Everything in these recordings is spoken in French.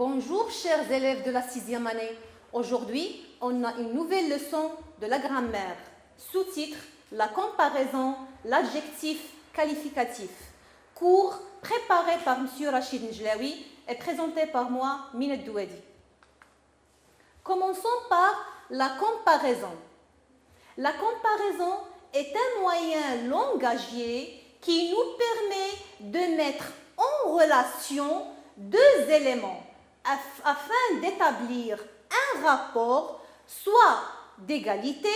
Bonjour chers élèves de la 6e année. Aujourd'hui, on a une nouvelle leçon de la grammaire. Sous-titre, la comparaison, l'adjectif qualificatif. Cours préparé par M. Rachid Njlaoui et présenté par moi, Minat Douadi. Commençons par la comparaison. La comparaison est un moyen langagier qui nous permet de mettre en relation deux éléments afin d'établir un rapport soit d'égalité,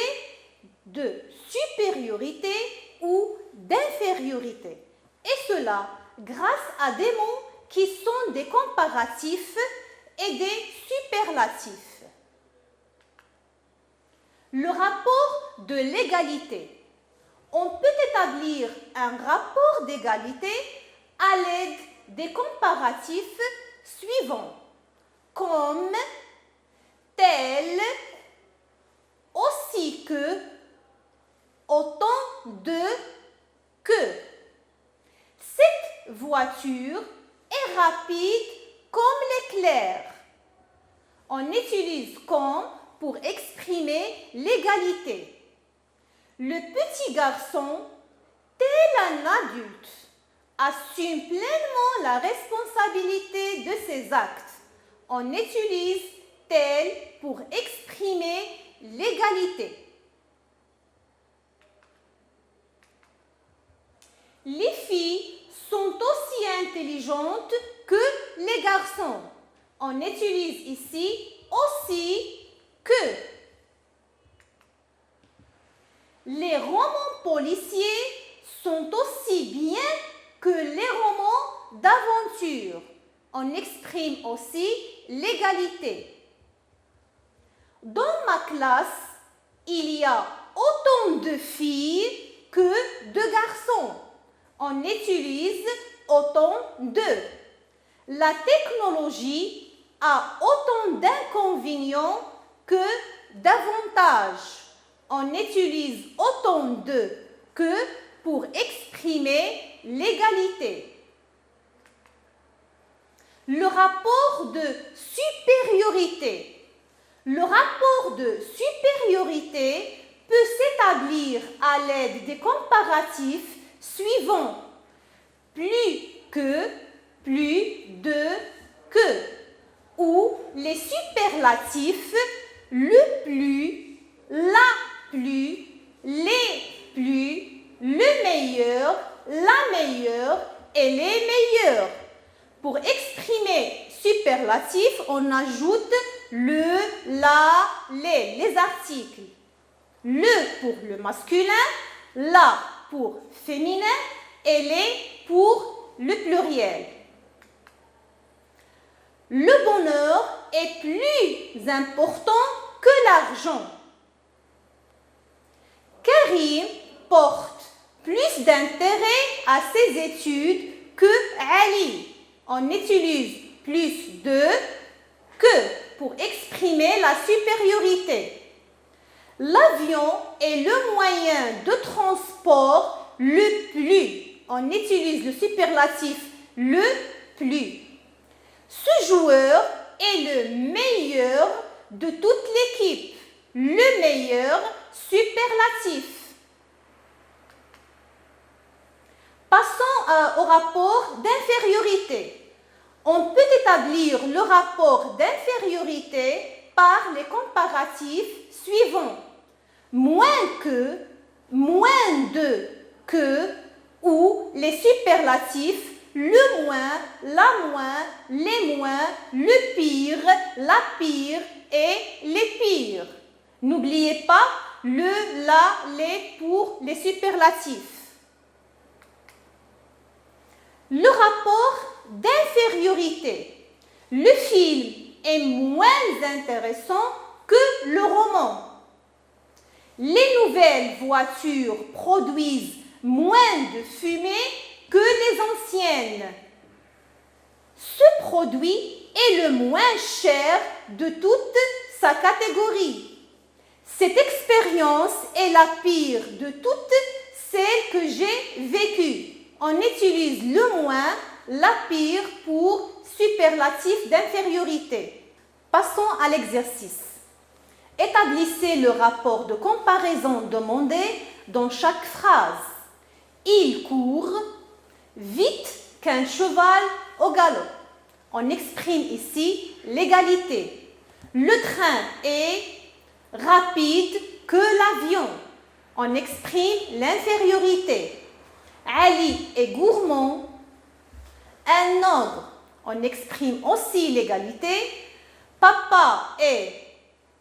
de supériorité ou d'infériorité. Et cela grâce à des mots qui sont des comparatifs et des superlatifs. Le rapport de l'égalité. On peut établir un rapport d'égalité à l'aide des comparatifs suivants, comme tel, aussi que, autant de, que. Cette voiture est rapide comme l'éclair. On utilise comme pour exprimer l'égalité. Le petit garçon, tel un adulte, assume pleinement la responsabilité de ses actes. On utilise tel pour exprimer l'égalité. Les filles sont aussi intelligentes que les garçons. On utilise ici aussi que. Les romans policiers sont aussi bien que les romans d'aventure. On exprime aussi l'égalité. Dans ma classe, il y a autant de filles que de garçons. On utilise autant de. La technologie a autant d'inconvénients que d'avantages. On utilise autant de que pour exprimer l'égalité. Le rapport de supériorité. Le rapport de supériorité peut s'établir à l'aide des comparatifs suivants. Plus que, plus de, que. Ou les superlatifs, le plus, la plus, les plus, le meilleur, la meilleure et les meilleurs. Pour exprimer superlatif, on ajoute le, la, les articles. Le pour le masculin, la pour féminin et les pour le pluriel. Le bonheur est plus important que l'argent. Karim porte plus d'intérêt à ses études que Ali. On utilise plus de que pour exprimer la supériorité. L'avion est le moyen de transport le plus. On utilise le superlatif le plus. Ce joueur est le meilleur de toute l'équipe. Le meilleur superlatif. Passons au rapport d'infériorité. On peut établir le rapport d'infériorité par les comparatifs suivants. Moins que, moins de, que, ou les superlatifs, le moins, la moins, les moins, le pire, la pire et les pires. N'oubliez pas le, la, les pour les superlatifs. Le rapport d'infériorité. Le film est moins intéressant que le roman. Les nouvelles voitures produisent moins de fumée que les anciennes. Ce produit est le moins cher de toute sa catégorie. Cette expérience est la pire de toutes celles que j'ai vécues. On utilise le moins, la pire pour superlatif d'infériorité. Passons à l'exercice. Établissez le rapport de comparaison demandé dans chaque phrase. Il court vite qu'un cheval au galop. On exprime ici l'égalité. Le train est rapide que l'avion. On exprime l'infériorité. Ali est gourmand. Un ogre. On exprime aussi l'égalité. Papa est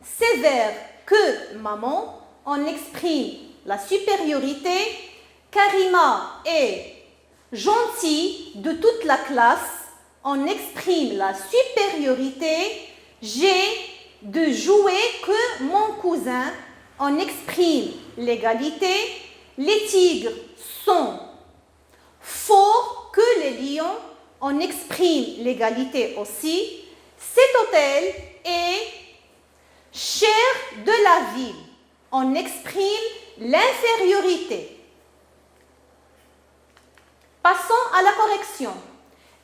sévère que maman. On exprime la supériorité. Karima est gentille de toute la classe. On exprime la supériorité. J'ai de jouer que mon cousin. On exprime l'égalité. Les tigres sont forts que les lions. On exprime l'égalité aussi. Cet hôtel est cher de la ville. On exprime l'infériorité. Passons à la correction.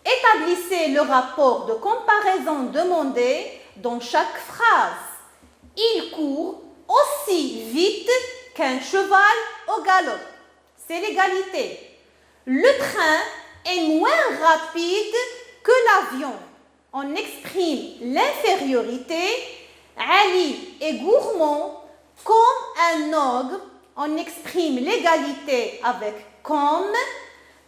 Établissez le rapport de comparaison demandé dans chaque phrase. Il court aussi vite qu'un cheval au galop. C'est l'égalité. Le train est moins rapide que l'avion. On exprime l'infériorité. Ali est gourmand comme un ogre. On exprime l'égalité avec comme.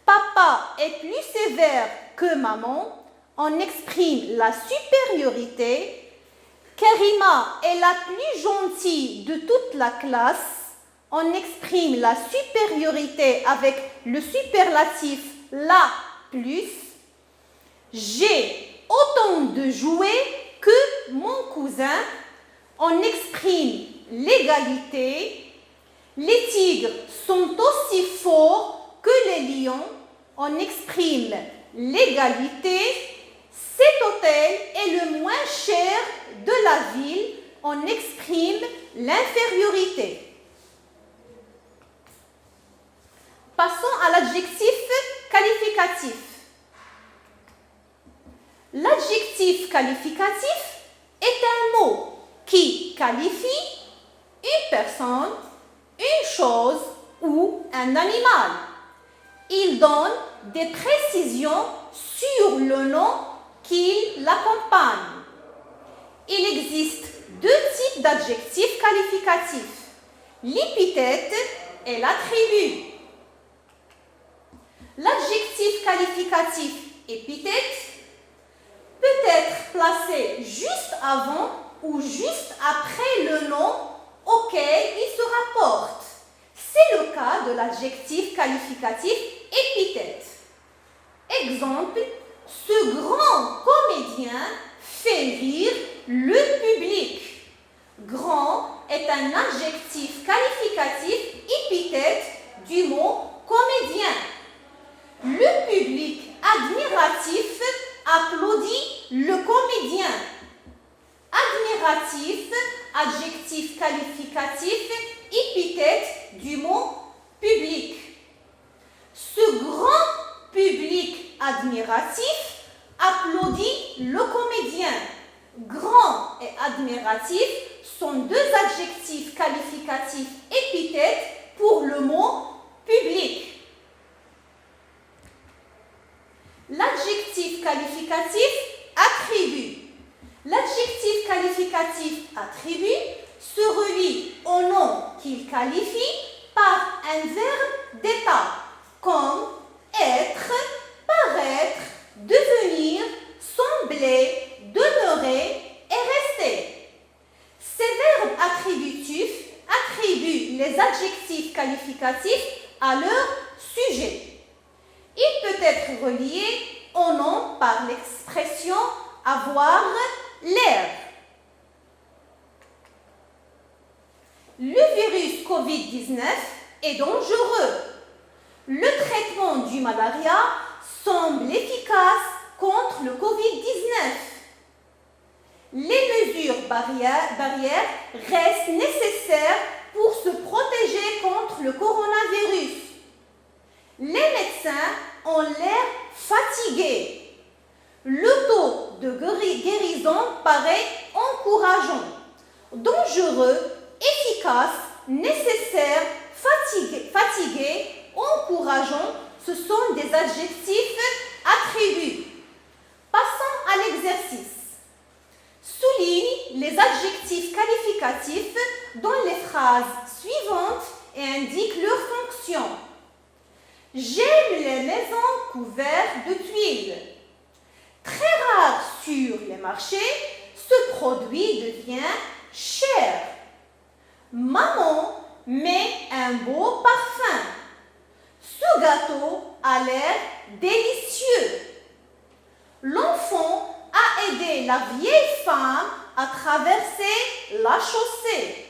Papa est plus sévère que maman. On exprime la supériorité. Karima est la plus gentille de toute la classe. On exprime la supériorité avec le superlatif la plus. J'ai autant de jouets que mon cousin. On exprime l'égalité. Les tigres sont aussi forts que les lions. On exprime l'égalité. Cet hôtel est le moins cher de la ville. On exprime l'infériorité. Passons à l'adjectif qualificatif. L'adjectif qualificatif est un mot qui qualifie une personne, une chose ou un animal. Il donne des précisions sur le nom qui l'accompagne. Il existe deux types d'adjectifs qualificatifs, l'épithète et l'attribut. L'adjectif qualificatif épithète peut être placé juste avant ou juste après le nom auquel il se rapporte. C'est le cas de l'adjectif qualificatif épithète. Exemple, ce grand comédien fait rire le public. Grand est un adjectif qualificatif épithète du mot comédien. Le public admiratif applaudit le comédien. Admiratif, adjectif qualificatif, épithète du mot public. Ce grand public admiratif applaudit le comédien. Grand et admiratif sont deux adjectifs qualificatifs épithètes pour le mot public. L'adjectif qualificatif attribut. L'adjectif qualificatif attribut se relie au nom qu'il qualifie par un verbe d'état, comme être, paraître, devenir, sembler, demeurer et rester. Ces verbes attributifs attribuent les adjectifs qualificatifs à leur sujet. Il peut être relié au nom par l'expression avoir l'air. Le virus Covid-19 est dangereux. Le traitement du malaria semble efficace contre le Covid-19. Les mesures barrières restent nécessaires pour se protéger contre le coronavirus. Les médecins ont l'air fatigués. Le taux paraît encourageant, dangereux, efficace, nécessaire, fatigué, encourageant. Ce sont des adjectifs attributs. Passons à l'exercice. Souligne les adjectifs qualificatifs dans les phrases suivantes et indique leur fonction. J'aime les maisons couvertes de tuiles. Très rare sur les marchés, ce produit devient cher. Maman met un beau parfum. Ce gâteau a l'air délicieux. L'enfant a aidé la vieille femme à traverser la chaussée.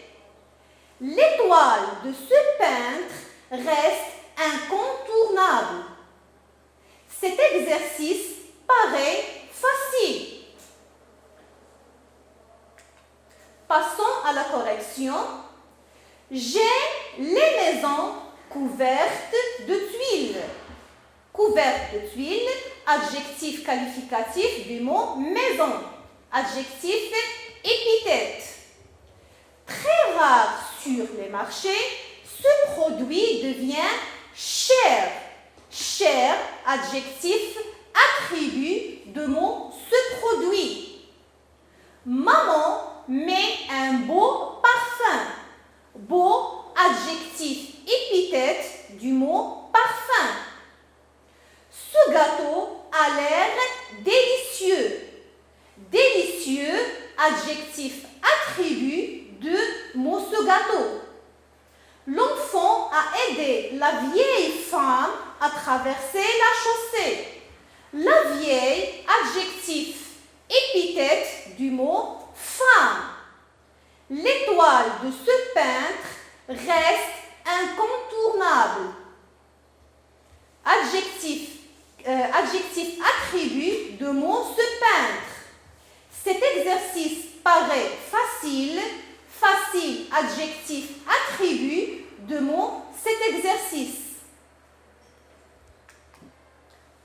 L'étoile de ce peintre reste incontournable. Cet exercice paraît facile. Passons à la correction. J'aime les maisons couvertes de tuiles. Couverte de tuiles, adjectif qualificatif du mot maison. Adjectif épithète. Très rare sur les marchés, ce produit devient cher. Cher, adjectif attribut de mot ce produit. Maman met un beau parfum. Beau, adjectif épithète du mot parfum. Ce gâteau a l'air délicieux. Délicieux, adjectif attribut de mot ce gâteau. L'enfant a aidé la vieille femme à traverser la chaussée. La vieille, adjectif épithète du mot femme. L'étoile de ce peintre reste incontournable. Adjectif attribut de mot ce peintre. Cet exercice paraît facile. Facile, adjectif attribut de mot cet exercice.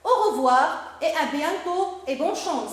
Au revoir et à bientôt et bonne chance.